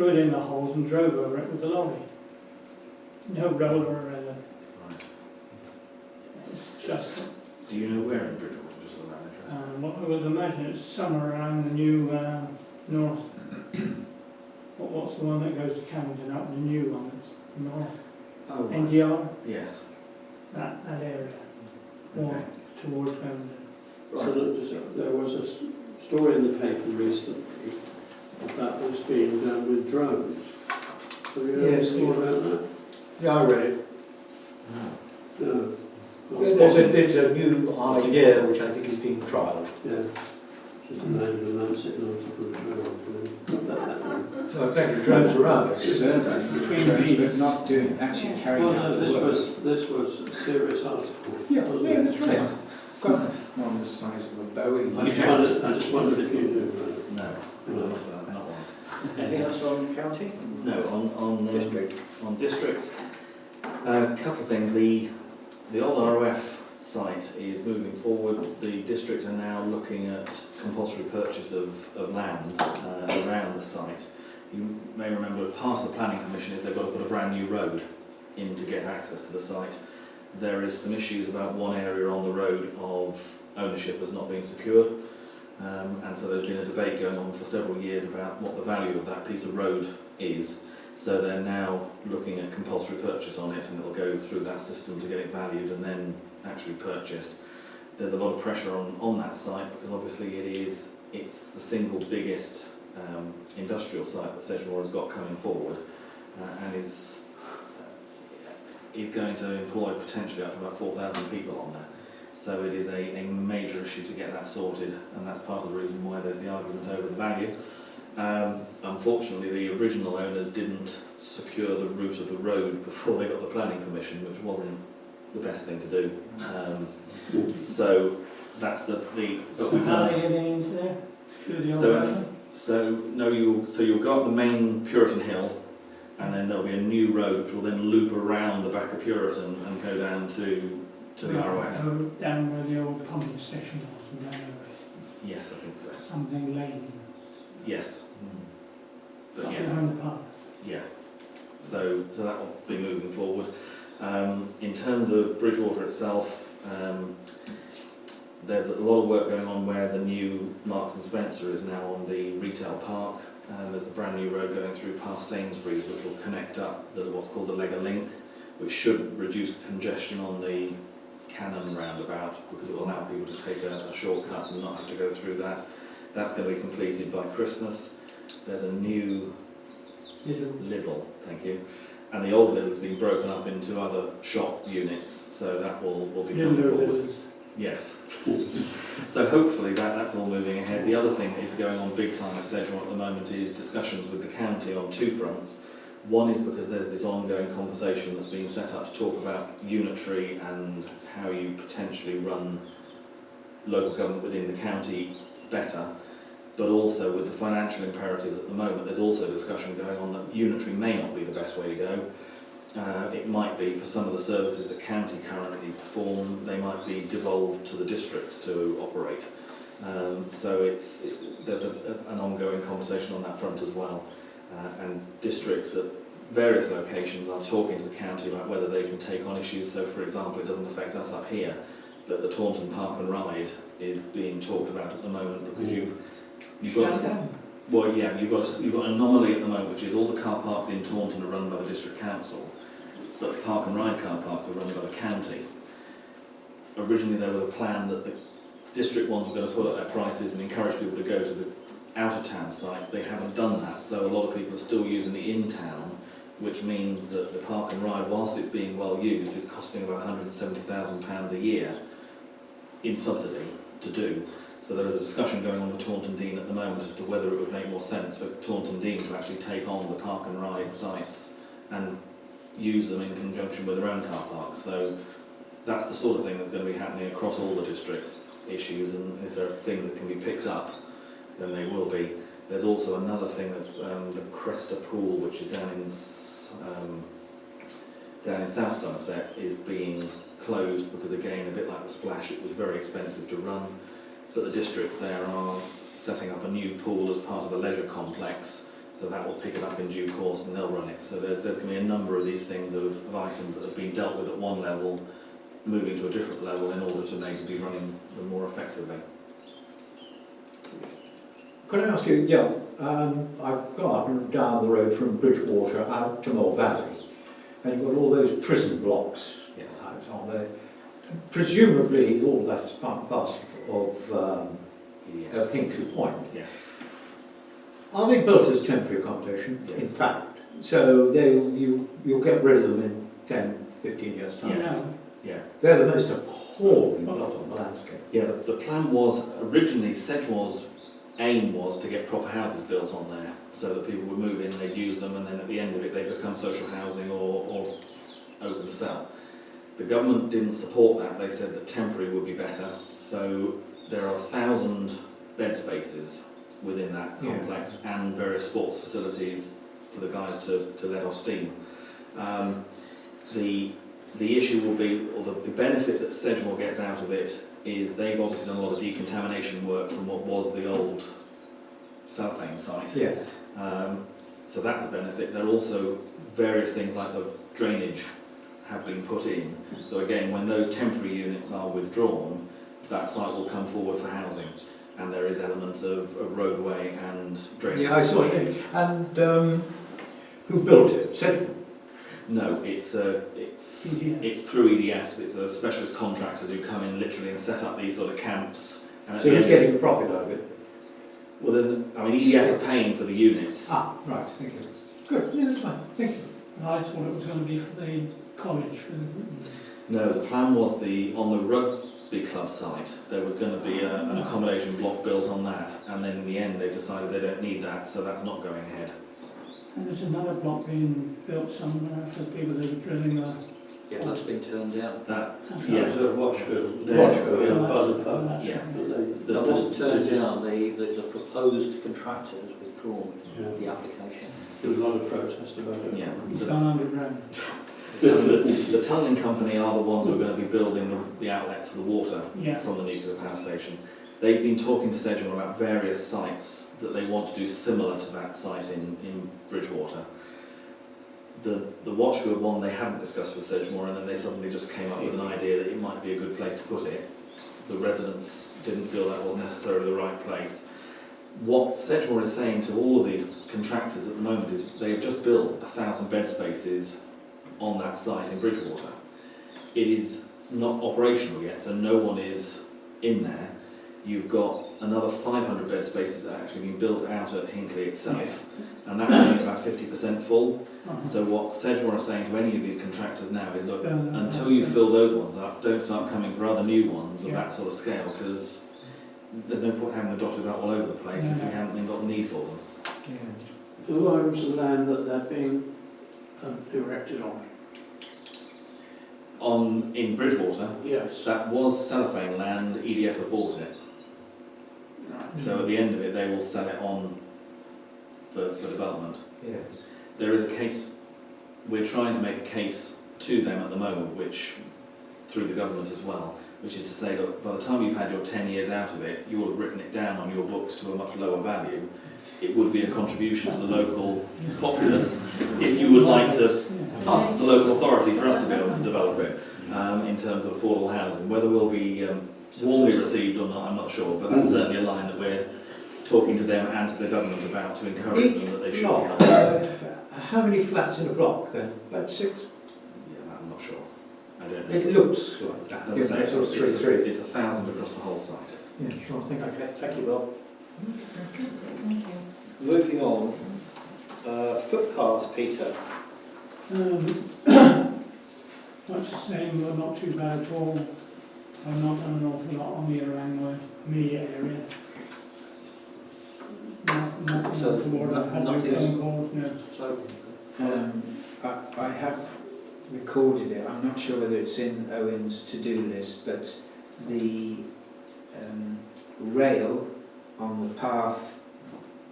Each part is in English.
threw it in the holes and drove over it with the lorry. No roller or anything. Right. It's just, Do you know where in Bridgewater, just on that interest? what I would imagine it's somewhere around the new north. What's the one that goes to Camden up, the new one that's north? Oh, right. NDR, Yes. that area, Okay. or towards Camden. Right. There was a story in the paper recently that was being done with drones. Have you heard Yes. more about that? Yeah, I read it. No. No. It's a new idea which I think is being trialled. Yeah. Just imagine a man sitting on top of a drone. So I think the drones around us. Surveying, but not doing, actually carrying Well, out no, the work. this was a serious article. Yeah, wasn't yeah, it? that's right. Got one the size of a Boeing. I just wondered if you knew about it. No. No. That's not one. Anything else on county? No, on District. On district, a couple of things. The old ROF site is moving forward. The district are now looking at compulsory purchase of land around the site. You may remember part of the planning permission is they've got to put a brand new road in to get access to the site. There is some issues about one area on the road of ownership has not been secured. And so there's been a debate going on for several years about what the value of that piece of road is. So they're now looking at compulsory purchase on it, and it'll go through that system to get it valued and then actually purchased. There's a lot of pressure on that site because obviously it's the single biggest industrial site that Sedgemoor has got coming forward, and is going to employ potentially up to about 4,000 people on there. So it is a major issue to get that sorted, and that's part of the reason why there's the argument over the value. Unfortunately, the original owners didn't secure the route of the road before they got the planning permission, which wasn't the best thing to do. So that's the but we've How are done. they getting into there? Through the old So, road? you'll go up the main Puritan Hill, and then there'll be a new road which will then loop around the back of Puritan and go down to the ROF. Down where the old pumping station was, and down there, Yes, I think so. something lane. Yes. But yes, Behind the pub. yeah. So that will be moving forward. In terms of Bridgewater itself, there's a lot of work going on where the new Marks and Spencer is now on the retail park. There's a brand new road going through past Sainsbury's which will connect up what's called the Lega Link, which should reduce congestion on the Cannon roundabout because it will allow people to take a shortcut and not have to go through that. That's going to be completed by Christmas. There's a new Lidl, thank you. And the old Lidl's been broken up into other shop units, so that will be coming forward. Yes. So hopefully that's all moving ahead. The other thing that's going on big time at Sedgemoor at the moment is discussions with the county on two fronts. One is because there's this ongoing conversation that's been set up to talk about unitary and how you potentially run local government within the county better, but also with the financial imperatives at the moment, there's also discussion going on that unitary may not be the best way to go. It might be for some of the services that county currently perform, they might be devolved to the districts to operate. So there's an ongoing conversation on that front as well. And districts at various locations are talking to the county about whether they can take on issues. So for example, it doesn't affect us up here, but the Taunton Park and Ride is being talked about at the moment because you've got well, yeah, you've got an anomaly at the moment, which is all the car parks in Taunton are run by the district council, but the park and ride car parks are run by the county. Originally, there was a plan that the district ones were going to put up their prices and encourage people to go to the out-of-town sites. They haven't done that, so a lot of people are still using the in-town, which means that the park and ride, whilst it's being well used, is costing about £170,000 a year in subsidy to do. So there is a discussion going on with Taunton Dean at the moment as to whether it would make more sense for Taunton Dean to actually take on the park and ride sites and use them in conjunction with their own car parks. So that's the sort of thing that's going to be happening across all the district issues, and if there are things that can be picked up, then they will be. There's also another thing that's the Cresta Pool, which is down in South Somerset, is being closed because, again, a bit like the Splash, it was very expensive to run. But the districts there are setting up a new pool as part of a leisure complex, So that will pick it up in due course and they'll run it. So there's going to be a number of these things of items that have been dealt with at one level, moving to a different level in order to maybe be running them more effectively. Could I ask you, I've gone up and down the road from Bridgewater out to Moor Valley, and you've got all those prison blocks Yes. out on there. Presumably all that's part and parcel of Hinkley Point. Yes. Are they built as temporary accommodation? Yes. In fact, so you'll get rid of them in 10, 15 years' time? Yes. No. Yeah. They're the most appalling blot on the landscape. Yeah, the plan was originally Sedgemoor's aim was to get proper houses built on there so that people would move in, they'd use them, and then at the end of it they'd become social housing or open to sell. The government didn't support that. They said that temporary would be better. So there are 1,000 bed spaces within that complex and various sports facilities for the guys to let off steam. The issue will be, or the benefit that Sedgemoor gets out of it is they've obviously done a lot of decontamination work from what was the old Southane site. Yeah. So that's a benefit. There are also various things like the drainage have been put in. So again, when those temporary units are withdrawn, that site will come forward for housing. And there is elements of roadway and drainage. Yeah, I saw it. And who built it? Sedgemoor? No, it's EDF. it's through EDF. It's a specialist contractors who come in literally and set up these sort of camps. And at So the who's end- getting the profit out of it? Well, then, I mean, EDF are paying for the units. Ah, right, thank you. Good, yeah, that's fine, thank you. I thought it was going to be for the college. No, the plan was on the rugby club site, there was going to be an accommodation block built on that, and then in the end they decided they don't need that, so that's not going ahead. And there's another block being built somewhere for people that are drilling a... Yeah, that's been turned down. That, Yeah, yeah, so Watchfield. There- Watchfield, yeah, by the pub. That's Yeah. right. the- That wasn't turned down, the proposed contractor has withdrawn Yeah. the application. There was a lot of protest about it. Yeah. It's gone underground. the tunnelling company are the ones who are going to be building the outlets for the water Yeah. from the nuclear power station. They've been talking to Sedgemoor about various sites that they want to do similar to that site in Bridgewater. The Watchfield one they hadn't discussed with Sedgemoor, and then they suddenly just came up with an idea that it might be a good place to put it. The residents didn't feel that was necessarily the right place. What Sedgemoor is saying to all of these contractors at the moment is they've just built 1,000 bed spaces on that site in Bridgewater. It is not operational yet, so no one is in there. You've got another 500 bed spaces that are actually being built out at Hinkley itself, and that's only about 50% full. Uh-huh. So what Sedgemoor are saying to any of these contractors now is, look, Fill that until up. you fill those ones up, don't start coming for other new ones of Yeah. that sort of scale, because there's no point having them dotted about all over the place if you No. haven't then got a need for them. Who owns the land that they're being erected on? In Bridgewater, Yes. that was cellophane land, EDF have bought it. So at the end of it, they will sell it on for development. Yes. There is a case, we're trying to make a case to them at the moment, which, through the government as well, which is to say, look, by the time you've had your 10 years out of it, you will have written it down on your books to a much lower value. It would be a contribution to the local populace if you would like to pass it to the local authority for us to be able to develop it in terms of affordable housing. Whether we'll be warmly received or not, I'm not sure, but that's certainly a line that we're talking to them and to the government about to encourage them that they should be Block, helped. how many flats in a block then? About 6? Yeah, I'm not sure. I don't know. It looks like that. As I say, It's sort of it's 3-3. it's 1,000 across the whole site. Yeah, sure, I think Okay, thank you, Bill. Thank you. Moving on, footpaths, Peter. Much the same, but not too bad at all. I've not done an awful lot on the around immediate area. Nothing So, toward, I've had no nothing is- phone calls, no. So, I have recorded it. I'm not sure whether it's in Owen's to-do list, but the rail on the path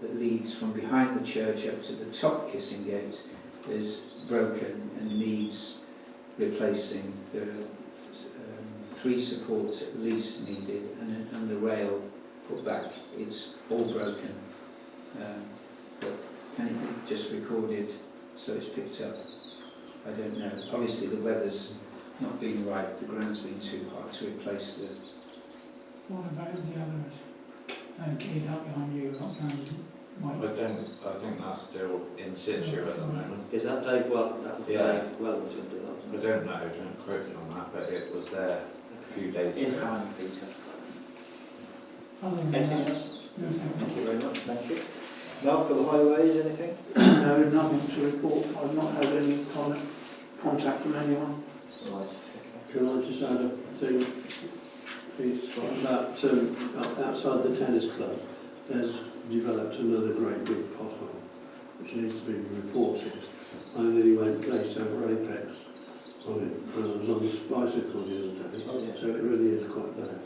that leads from behind the church up to the top kissing gate is broken and needs replacing. There are 3 supports at least needed, and the rail put back. It's all broken. But Can it be just recorded so it's picked up? I don't know. Obviously the weather's not been right, the ground's been too hot to replace the... What about the others? Keyed up behind you, not behind Mike. I think that's still in situ at the moment. Is that Dave Well? That was Yeah. Dave Well was into that, I wasn't don't know, don't quote me on that, but it was there a few days it? In ago. hand, Peter. Other than Anything that, else? no, thank Thank you. you very much, thank you. Mark, for the highways, anything? No, nothing to report. I've not had any contact from anyone. Right, okay. Can I just add a thing? It's about outside the tennis club, there's developed another great big pothole, which needs to be reported. I nearly went place over Apex on it when I was on this bicycle the other day, Oh, yeah. so it really is quite bad.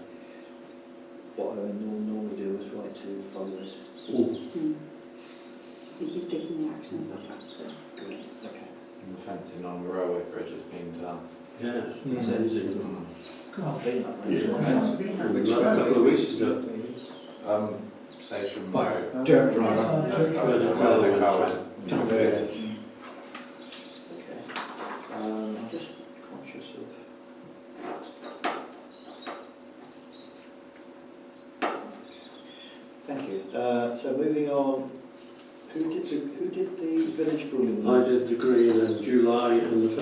What I normally do is write to highways. I think he's picking the actions up after. Good, okay. And the fencing on the railway bridge has been done. Yes, Mm. amazing. Gosh. Been that way. Yeah. Which Like a couple of weeks ago. Station Right. Road. Dirt Right. Where the car Where the car went. went. Okay. I'm just conscious of... Thank you. So moving on, who did the village grooming? I did the green in July and the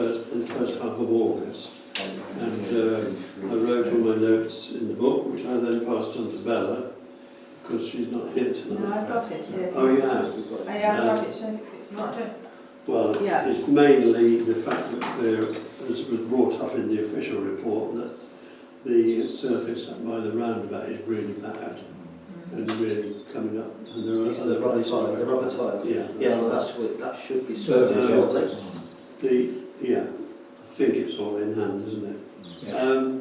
first half of August. And I wrote all my notes in the book, which I then passed on to Bella, because she's not here No, tonight. I've got it here. Oh, you have? I've got it, so if you want to... Well, Yeah. it's mainly the fact that there, as was brought up in the official report, that the surface by the roundabout is really bad and really coming up. And there are It's other the rubber places tile, where- the rubber tile. Yeah. Yeah, well, that should be sorted But, shortly. Yeah, I think it's all in hand, isn't it? Yeah.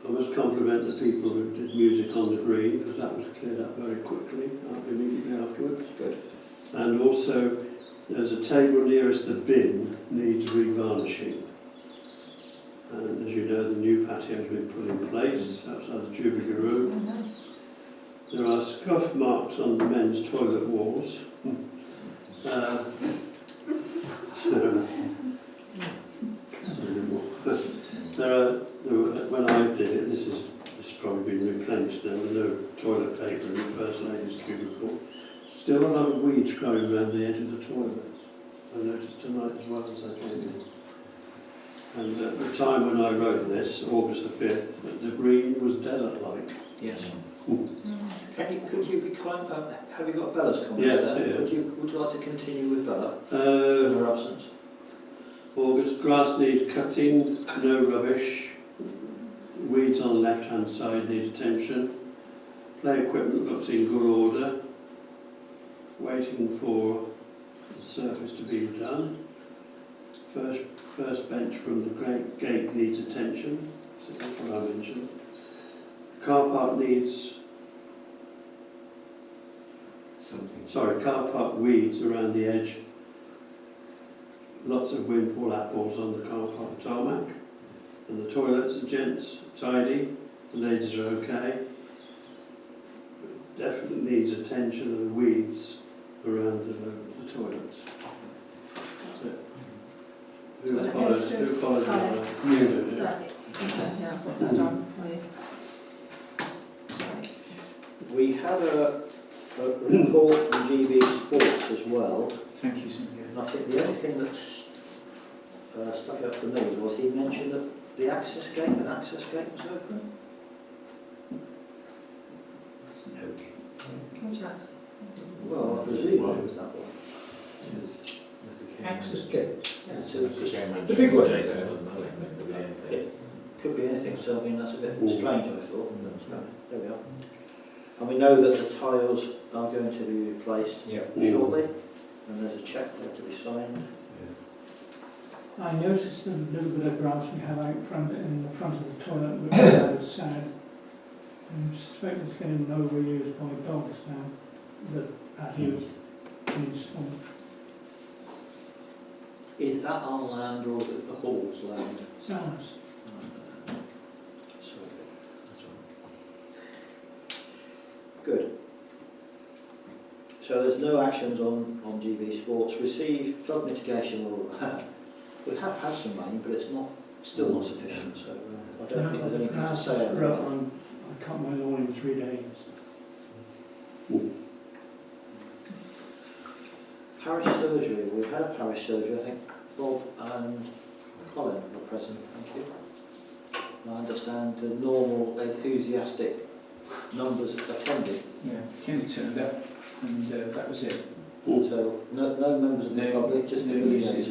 I must compliment the people who did music on the green, because that was cleared up very quickly, immediately afterwards. Good. And also, there's a table nearest the bin needs revarnishing. And as you know, the new patio has been put in place outside the Jubilee Room. Nice. There are scuff marks on the men's toilet walls. When I did it, this has probably been replenished now, with no toilet paper in the First Lady's cubicle. Still a lot of weeds growing around the edge of the toilets. I noticed tonight as well as I came in. And at the time when I wrote this, August the 5th, the green was desert-like. Yes. Mm. Could you be kind, have you got Bella's comments Yes, there? yeah. Would you like to continue with Bella in her absence? August, grass needs cutting, no rubbish. Weeds on the left-hand side need attention. Play equipment looks in good order. Waiting for the surface to be done. First bench from the great gate needs attention, so that's what I mentioned. Car park needs, car park weeds around the edge. Lots of windfall apples on the car park tarmac. And the toilets, the gents, tidy. The ladies are okay. Definitely needs attention of the weeds around the toilets. That's it. Who follows that? You do, Is yeah. that it? Okay, yeah, I've got that on for you. We had a report from GB Sports as well. Thank you, Cynthia. And I think the only thing that's stuck out for me was he mentioned that the access gate was open. Contract. Well, I presume it was that one. Access gate. So it's just- The big one. Jason, could be anything. Could be anything, so I mean that's a bit Ooh. strange I thought. There we are. And we know that the tiles are going to be replaced Yeah. shortly, and there's a cheque there to be signed. I noticed the little bit of grass we have out front in the front of the toilet, which is sad. I suspect it's getting overused by dogs now. The patio's been swamped. Is that our land or is it the Hall's land? Sounds. Good. So there's no actions on GB Sports. Receive flood mitigation. We have had some money, but it's still not sufficient. So I don't think there's anything to say about that. I cut my lawn in 3 days. Parish surgery. We had a parish surgery. I think Bob and Colin were present. Thank you. And I understand the normal enthusiastic numbers attended. Yeah, Kenny turned up and that was it. So no members of the public, just the villagers,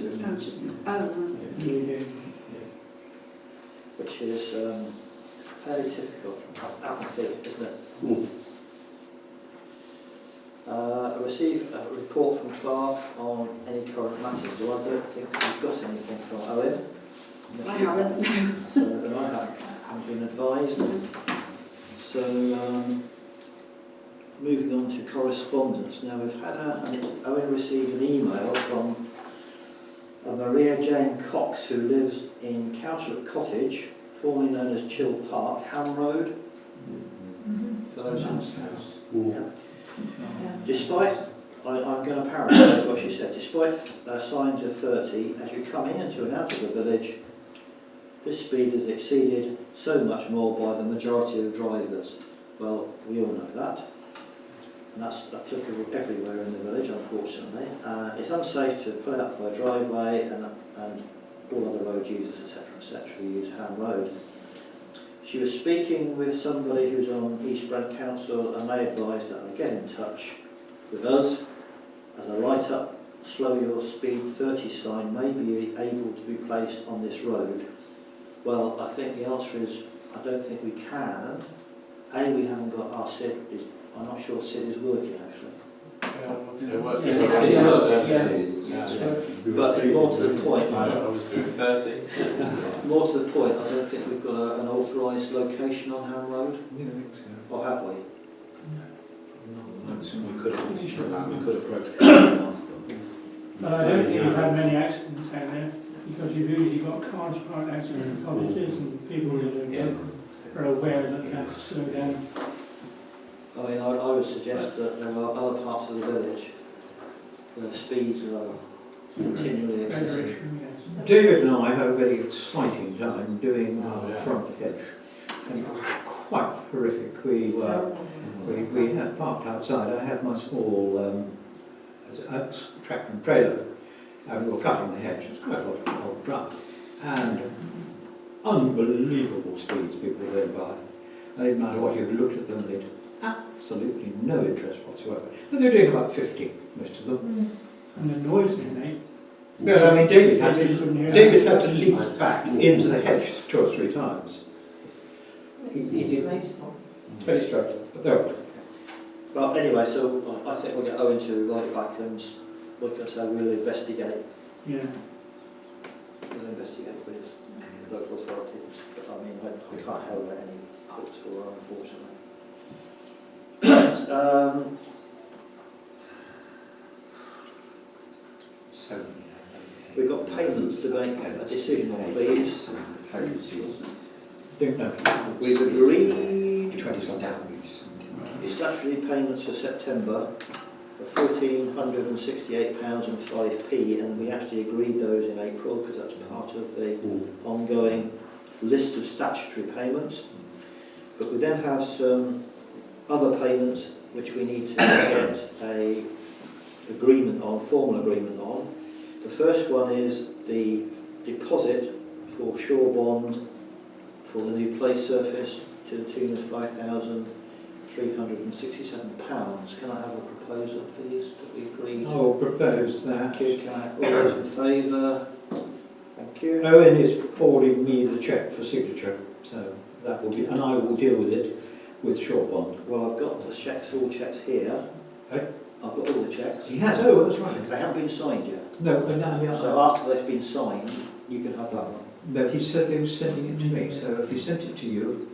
which is fairly typical. Apathy, isn't it? Receive a report from Clark on any current matters. Well, I don't think we've got anything from Owen. I haven't. So I haven't been advised. So moving on to correspondence. Now we've had Owen received an email from Maria Jane Cox, who lives in Cowslip Cottage, formerly known as Chill Park, Ham Road. For those who Despite, I'm going to paraphrase what she said, despite signs of 30, as you come in and out of the village, this speed is exceeded so much more by the majority of drivers. Well, we all know that. And that's applicable everywhere in the village, unfortunately. It's unsafe to pull out for a driveway and all other road users, etc., use Ham Road. She was speaking with somebody who's on East Brent Council, and they advised that they get in touch with us as a light up, slow your speed 30 sign may be able to be placed on this road. Well, I think the answer is I don't think we can. We haven't got our SID. I'm not sure SID is working actually. But more to the point, more to the point, I don't think we've got an authorised location on Ham Road. Or have we? We could approach and ask them. But I don't think we've had many accidents down there, because you've usually got cars parked outside the cottages and people who live are aware that they have to slow down. I mean, I would suggest that there are other parts of the village where speeds are continually excessive. David and I had a very exciting time doing our front hedge, and it was quite horrific. We had parked outside. I had my small tractor and trailer, and we were cutting the hedge. It was quite a lot of old ground, and unbelievable speeds people were going by. And it didn't matter what you looked at them, they'd absolutely no interest whatsoever. But they were doing about 50, most of them. And the noise they make. But I mean, David had to leap back into the hedge 2 or 3 times. He did very struggling, but there we Well, anyway, so I think we'll get Owen to write it back and we'll investigate. Yeah. We'll investigate with local authorities. But I mean, I can't hold any hopes for her, unfortunately. We've got payments to make a decision on, please. don't know. We've agreed 20-something. the statutory payments for September of £1,468.05, and we actually agreed those in April because that's part of the ongoing list of statutory payments. But we then have some other payments which we need to get a agreement on, formal agreement on. The first one is the deposit for shore bond for the new play surface to the tune of £5,367. Can I have a proposal, please, that we agree to? I will propose that. Thank you. Can I have all those in favour? Thank you. Owen is forwarding me the cheque for signature, so that will be, and I will deal with it with short bond. Well, I've got the checks, all checks here. Eh? I've got all the checks. He has. Oh, that's right. They haven't been signed yet. No, but now So after they've been signed, you can have that one. no, he said they were sending it to me. So if he sent it to you,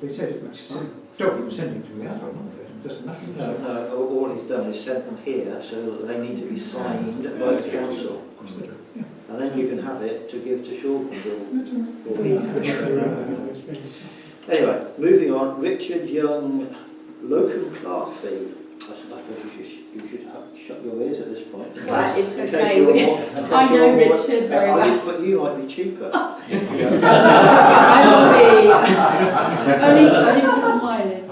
they said it was fine. Don't even send it to me. I don't know. It doesn't matter. No, all he's done is sent them here so that they need to be signed by the council. And then you can have it to give to Sean. Anyway, moving on. Richard Young, locum clerk fee. suppose you should shut your ears at this point. Well, it's In case okay. you're more- in case I know you're more- Richard very well. But you might be cheaper. I will be. Only because of mileage.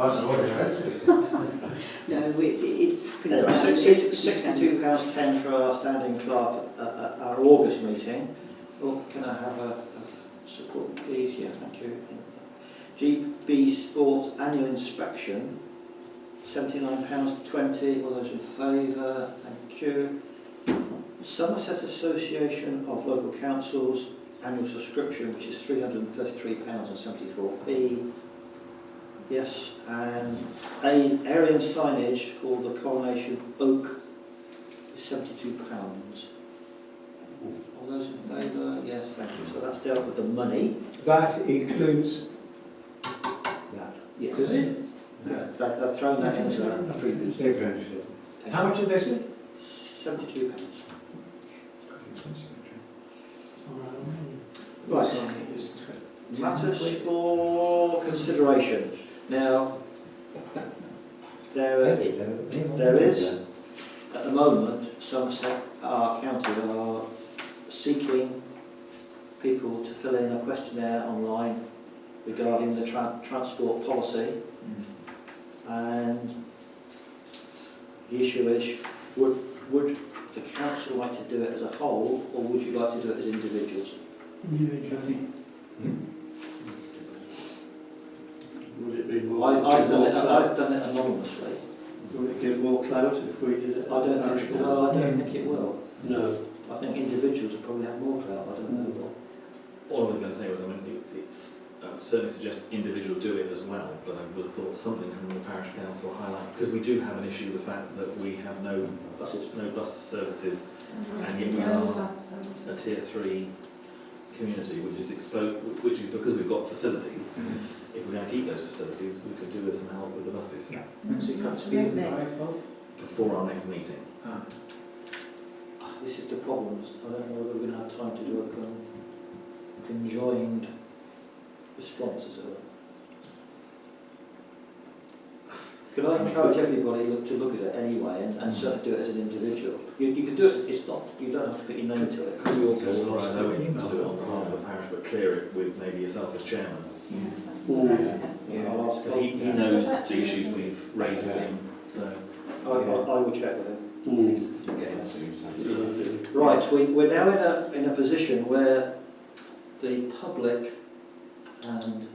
No, it's pretty Anyway, so standard. £62.10 for our standing clerk at our August meeting. Oh, can I have a support, please? Yeah, thank you. GB Sports annual inspection, £79.20. All those in favour? Thank you. Somerset Association of Local Councils annual subscription, which is £333.74. Yes, and area signage for the Coronation Oak is £72. All those in favour? Yes, thank you. So that's dealt with the money. That includes that. Yeah. Does it? Yeah, they've thrown that in as a freebie. They're going to. How much did they say? £72. Right. Right. Matters for consideration. Now, there is, at the moment, Somerset, our county, are seeking people to fill in a questionnaire online regarding the transport policy, and the issue is, would the council like to do it as a whole, or would you like to do it as individuals? Individually. Would it be more? I've done it anonymously. Would it give more clout if we did it? I don't think it will. No. I think individuals will probably have more clout. I don't know. All I was going to say was, I mean, it's certainly suggest individuals do it as well, but I would have thought something from the parish council highlight, because we do have an issue with the fact that we have no bus services, and yet we are a tier 3 community, which is because we've got facilities. If we're going to keep those facilities, we could do with some help with the buses. Yeah. So you can't speed and drive, Bob? Before our next meeting. This is the problem. I don't know whether we're going to have time to do a conjoined response, as it were. Could I encourage everybody to look at it anyway, and certainly do it as an individual? You can do it. It's not. You don't have to put your name to it. Could we also authorize Owen to do it on behalf of the parish, but clear it with maybe yourself as chairman? Yeah, I'll ask. Because he knows the issues we've raised with him, so... I will check with him. Okay. Right, we're now in a position where the public and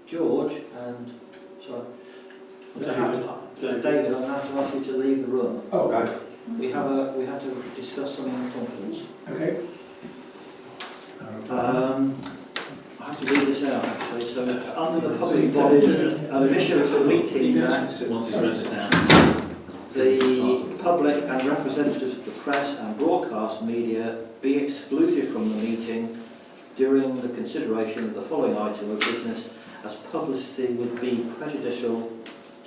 George and David, I'm going to have to ask you to leave the room. Oh, right. We had to discuss something in confidence. Okay. I have to read this out actually. So under the public bodies, an issue to a meeting that Once he's read it down. the public and representatives of the press and broadcast media be excluded from the meeting during the consideration of the following item of business, as publicity would be prejudicial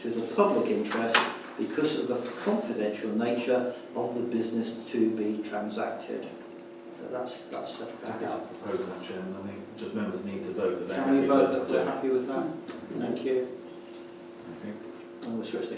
to the public interest because of the confidential nature of the business to be transacted. So that's Happy to propose that, Chairman. I think just members need to vote that they're Can we happy vote that to... we're happy with that? Thank you. Okay. And we'll switch the